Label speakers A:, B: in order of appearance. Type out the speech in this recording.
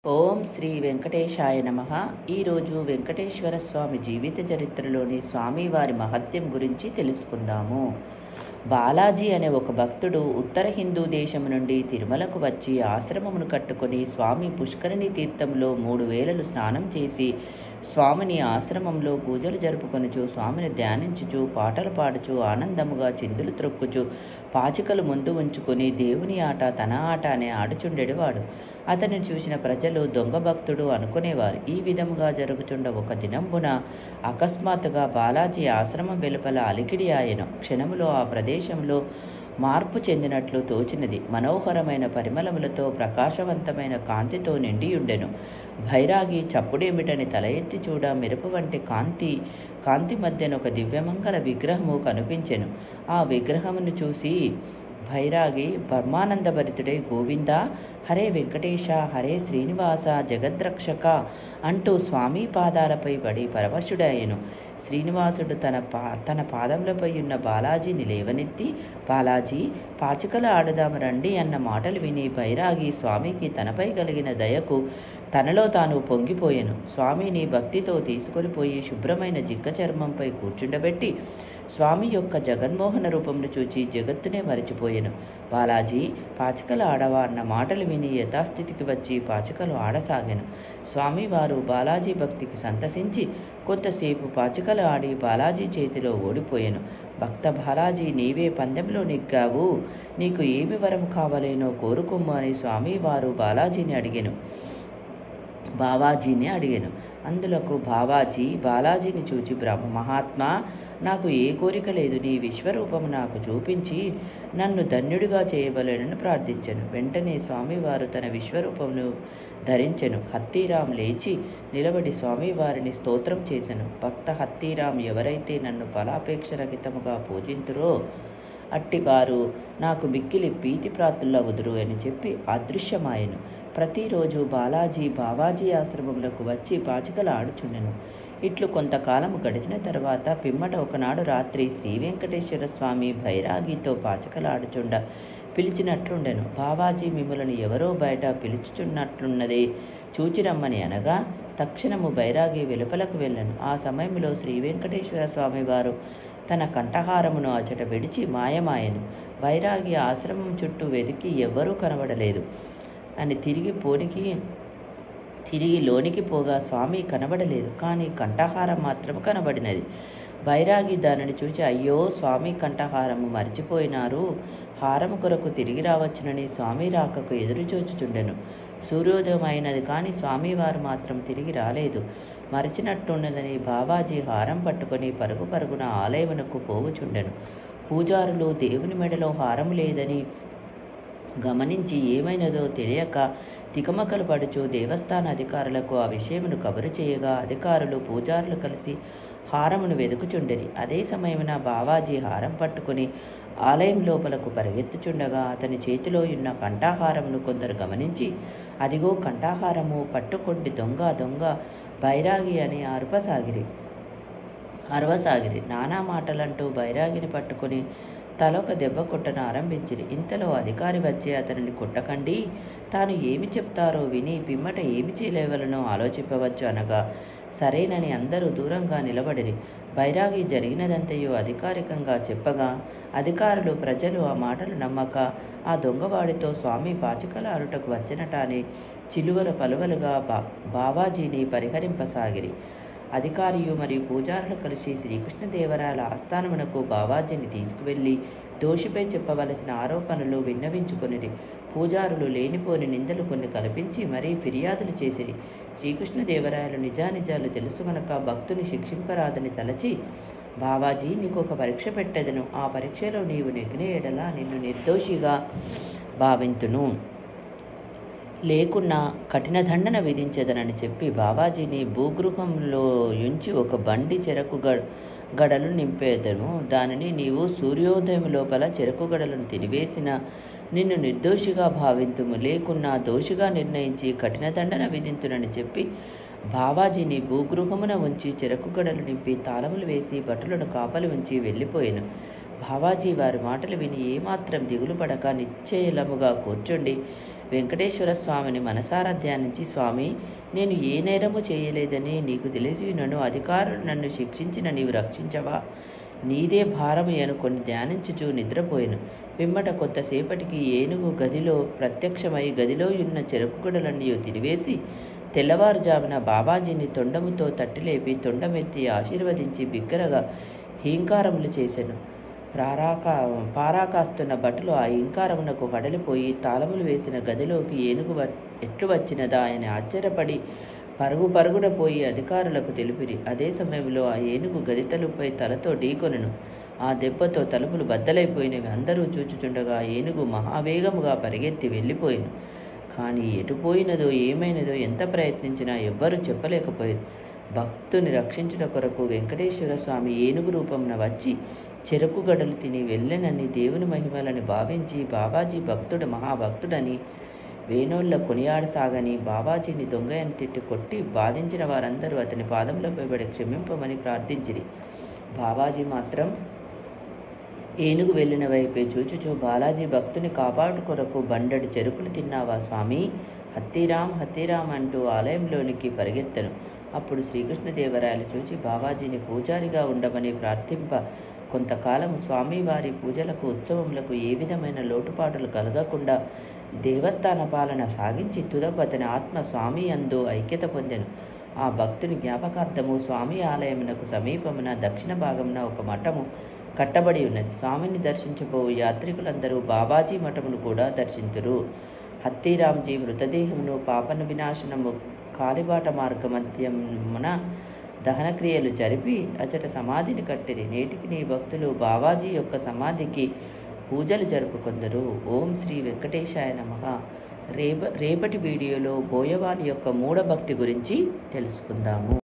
A: ఓం శ్రీ వెంకటేశాయ నమః. ఈరోజు వెంకటేశ్వర స్వామి జీవిత చరిత్రలోని స్వామివారి మహత్యం గురించి తెలుసుకుందాము. బాలాజీ అనే ఒక భక్తుడు ఉత్తర హిందూ దేశం నుండి తిరుమలకు వచ్చి ఆశ్రమమును కట్టుకొని స్వామి పుష్కరిణి తీర్థంలో 3 వేళలు స్నానం చేసి స్వామిని ఆశ్రమంలో పూజలు జరుపుకొనుచు స్వామిని ధ్యానించుచు పాటలు పాడుచు ఆనందముగా చిందులు త్రొక్కుచు పాచికలు ముందు ఉంచుకొని దేవుని ఆట తన ఆట అనే ఆడుచుండెడివాడు. అతన్ని చూసిన ప్రజలు దొంగ భక్తుడు అనుకునేవారు. ఈ విధముగా జరుగుచుండ ఒక దినంబున అకస్మాత్తుగా బాలాజీ ఆశ్రమం వెలుపల అలికిడి ఆయను. క్షణములో ఆ ప్రదేశంలో మార్పు చెందినట్లు తోచినది. మనోహరమైన పరిమళములతో ప్రకాశవంతమైన కాంతితో నిండియుండెను. భైరాగి చప్పుడేమిటని తల ఎత్తి చూడ మెరుపు వంటి కాంతి మధ్యన ఒక దివ్యమంగళ విగ్రహము కనిపించెను. ఆ విగ్రహమును చూసి భైరాగి పరమానందభరితుడై గోవిందా, హరే వెంకటేశ, హరే శ్రీనివాస, జగద్రక్షక అంటూ స్వామి పాదాలపై పడి పరవశుడాయెను. శ్రీనివాసుడు తన పాదములపై ఉన్న బాలాజీని లేవనెత్తి, బాలాజీ, పాచికలు ఆడుదాము రండి అన్న మాటలు విని భైరాగి స్వామికి తనపై కలిగిన దయకు తనలో తాను పొంగిపోయెను. స్వామిని భక్తితో తీసుకొని పోయి శుభ్రమైన జింక చర్మంపై కూర్చుండబెట్టి స్వామి యొక్క జగన్మోహన రూపంను చూచి జగత్తునే మరిచిపోయెను. బాలాజీ, పాచికలు ఆడవా అన్న మాటలు విని యథాస్థితికి వచ్చి పాచికలు ఆడసాగాను. స్వామివారు బాలాజీ భక్తికి సంతసించి కొంతసేపు పాచికలు ఆడి బాలాజీ చేతిలో ఓడిపోయెను. భక్త బాలాజీ, నీవే పందెంలో నెగ్గావు, నీకు ఏమి వరం కావాలేనో కోరుకొమ్ము అని స్వామివారు బావాజీని అడిగాను. అందులకు బాలాజీని చూచి, మహాత్మా, నాకు ఏ కోరిక లేదు, నీ విశ్వరూపము నాకు చూపించి నన్ను ధన్యుడిగా చేయవలెనని ప్రార్థించెను. వెంటనే స్వామివారు తన విశ్వరూపమును ధరించెను. హత్తీరాం లేచి నిలబడి స్వామివారిని స్తోత్రం చేసెను. భక్త హత్తీరాం, ఎవరైతే నన్ను ఫలాపేక్ష రహితముగా పూజింతురో అట్టివారు నాకు మిక్కిలి ప్రీతిప్రాతులగుదురు అని చెప్పి అదృశ్యమాయెను. ప్రతిరోజు బావాజీ ఆశ్రమములకు వచ్చి పాచికలు ఆడుచుండెను. ఇట్లు కొంతకాలము గడిచిన తర్వాత పిమ్మట ఒకనాడు రాత్రి శ్రీ వెంకటేశ్వర స్వామి భైరాగితో పాచికలాడుచుండ పిలిచినట్లుండెను. బావాజీ, మిమ్మలను ఎవరో బయట పిలుచుచున్నట్లున్నదే, చూచిరమ్మని అనగా తక్షణము బైరాగి వెలుపలకు వెళ్ళను. ఆ సమయంలో శ్రీ వెంకటేశ్వర స్వామి వారు తన కంఠహారమును అచట విడిచి మాయమాయను. బైరాగి ఆశ్రమం చుట్టూ వెతికి ఎవ్వరూ కనబడలేదు అని తిరిగి లోనికి పోగా స్వామి కనబడలేదు, కానీ కంఠహారం మాత్రం కనబడినది. బైరాగి దానిని చూచి, అయ్యో, స్వామి కంఠహారము మరిచిపోయినారు, హారము కొరకు తిరిగి రావచ్చునని స్వామి రాకకు ఎదురుచూచుచుండెను. సూర్యోదయం అయినది, కానీ స్వామివారు మాత్రం తిరిగి రాలేదు. మరిచినట్టున్నదని బావాజీ హారం పట్టుకొని పరుగున ఆలయమునకు పోవుచుండెను. పూజారులు దేవుని మెడలో హారం లేదని గమనించి ఏమైనదో తెలియక తికమకలు పడుచు దేవస్థాన అధికారులకు ఆ విషయమును కబురు చేయగా అధికారులు పూజారులు కలిసి హారమును వెదుకుచుండెరి. అదే సమయమున బావాజీ హారం పట్టుకుని ఆలయం లోపలకు పరిగెత్తుచుండగా అతని చేతిలో ఉన్న కంఠాహారమును కొందరు గమనించి, అదిగో కంఠాహారము, పట్టుకొండి దొంగ బైరాగి అని అరవసాగిరి. నానా మాటలంటూ బైరాగిని పట్టుకుని తలొక దెబ్బ కొట్టను ఆరంభించిరి. ఇంతలో అధికారి వచ్చి అతనిని కొట్టకండి, తాను ఏమి చెప్తారో విని పిమ్మట ఏమి చేయలేవలనో ఆలోచింపవచ్చు అనగా సరేనని అందరూ దూరంగా నిలబడిరి. బైరాగి జరిగినదంతయో అధికారికంగా చెప్పగా అధికారులు ప్రజలు ఆ మాటలు నమ్మక ఆ దొంగవాడితో స్వామి పాచికలాడుటకు వచ్చినటాన్ని చిలువల పలువలుగా బావాజీని పరిహరింపసాగిరి. అధికారియు మరియు పూజారులు కలిసి శ్రీకృష్ణదేవరాయల ఆస్థానమునకు బావాజీని తీసుకువెళ్ళి దోషిపై చెప్పవలసిన ఆరోపణలు విన్నవించుకొనిరి. పూజారులు లేనిపోని నిందలు కొన్ని కల్పించి మరీ ఫిర్యాదులు చేసిరి. శ్రీకృష్ణదేవరాయలు నిజానిజాలు తెలుసుకొనక భక్తుని శిక్షింపరాదని తలచి, బావాజీ, నీకు ఒక పరీక్ష పెట్టెదను, ఆ పరీక్షలో నీవు నెగ్గిన ఎడల నిన్ను నిర్దోషిగా భావింతును, లేకున్నా కఠిన దండన విధించదనని చెప్పి బావాజీని భూగృహంలో ఉంచి ఒక బండి చెరకు గడలు నింపేదను. దానిని నీవు సూర్యోదయం లోపల చెరకు గడలను తినివేసిన నిన్ను నిర్దోషిగా భావింతుము, లేకున్నా దోషిగా నిర్ణయించి కఠిన దండన విధింతునని చెప్పి బావాజీని భూగృహమున ఉంచి చెరకు గడలు నింపి తాళములు వేసి భటులను కాపలి ఉంచి వెళ్ళిపోయాను. బావాజీ వారి మాటలు విని ఏమాత్రం దిగులు పడక నిశ్చయలముగా కూర్చుండి వెంకటేశ్వర స్వామిని మనసారా ధ్యానించి, స్వామి, నేను ఏ నేరము చేయలేదని నీకు తెలిసి నన్ను అధికారులు నన్ను శిక్షించిన నీవు రక్షించవా? నీదే భారము అనుకొని ధ్యానించుచూ నిద్రపోయాను. పిమ్మట కొంతసేపటికి ఏనుగు గదిలో ప్రత్యక్షమై గదిలో ఉన్న చెరుకు గడలన్నీ తిరివేసి తెల్లవారుజామున బాబాజీని తొండముతో తట్టిలేపి తొండమెత్తి ఆశీర్వదించి బిగ్గరగా హీంకారములు చేసెను. పారాకాస్తున్న భటులు ఆ హీంకారమునకు హడలిపోయి తాళములు వేసిన గదిలోకి ఏనుగు ఎట్లు వచ్చినదా అని ఆశ్చర్యపడి పరుగున పోయి అధికారులకు తెలిపిరి. అదే సమయంలో ఆ ఏనుగు గది తలుపుపై తలతో ఢీకొనెను. ఆ దెబ్బతో తలుపులు బద్దలైపోయినవి. అందరూ చూచుచుండగా ఏనుగు మహావేగముగా పరిగెత్తి వెళ్ళిపోయాను. కానీ ఎటుపోయినదో ఏమైనదో ఎంత ప్రయత్నించినా ఎవ్వరూ చెప్పలేకపోయారు. భక్తుని రక్షించుట కొరకు వెంకటేశ్వర స్వామి ఏనుగు రూపమున వచ్చి చెరుకు గడలు తిని వెళ్ళెనని దేవుని మహిమలని భావించి బాబాజీ మహాభక్తుడని వేణోళ్ళ కొనియాడసాగని బాబాజీని దొంగయని తిట్టి కొట్టి బాధించిన వారందరూ అతని పాదములపై పడి క్షమింపమని ప్రార్థించిరి. బాబాజీ మాత్రం ఏనుగు వెళ్ళిన వైపే చూచుచూ, బాలాజీ భక్తుని కాపాడు కొరకు బండడి చెరుకులు తిన్నావా స్వామి? హత్తిరామ్ అంటూ ఆలయంలోనికి పరిగెత్తను. అప్పుడు శ్రీకృష్ణదేవరాయలు చూచి బాబాజీని పూజారిగా ఉండమని ప్రార్థింప కొంతకాలం స్వామివారి పూజలకు ఉత్సవములకు ఏ విధమైన లోటుపాటులు కలగకుండా దేవస్థాన పాలన సాగించి తుదకు అతని ఆత్మ స్వామి యందు ఐక్యత పొందెను. ఆ భక్తుని జ్ఞాపకార్థము స్వామి ఆలయమునకు సమీపమున దక్షిణ భాగమున ఒక మఠము కట్టబడి ఉన్నది. స్వామిని దర్శించబోవు యాత్రికులందరూ బాబాజీ మఠమును కూడా దర్శింతురు. హత్తిరామ్జీ మృతదేహమును పాపన వినాశనము కాలిబాట మార్గమధ్యమున దహనక్రియలు జరిపి అచట సమాధిని కట్టిరి. నేటికి భక్తులు బాబాజీ యొక్క సమాధికి పూజలు జరుపుకొందరు. ఓం శ్రీ వెంకటేశాయ నమః. రేపటి వీడియోలో బోయవాని యొక్క మూఢభక్తి గురించి తెలుసుకుందాము.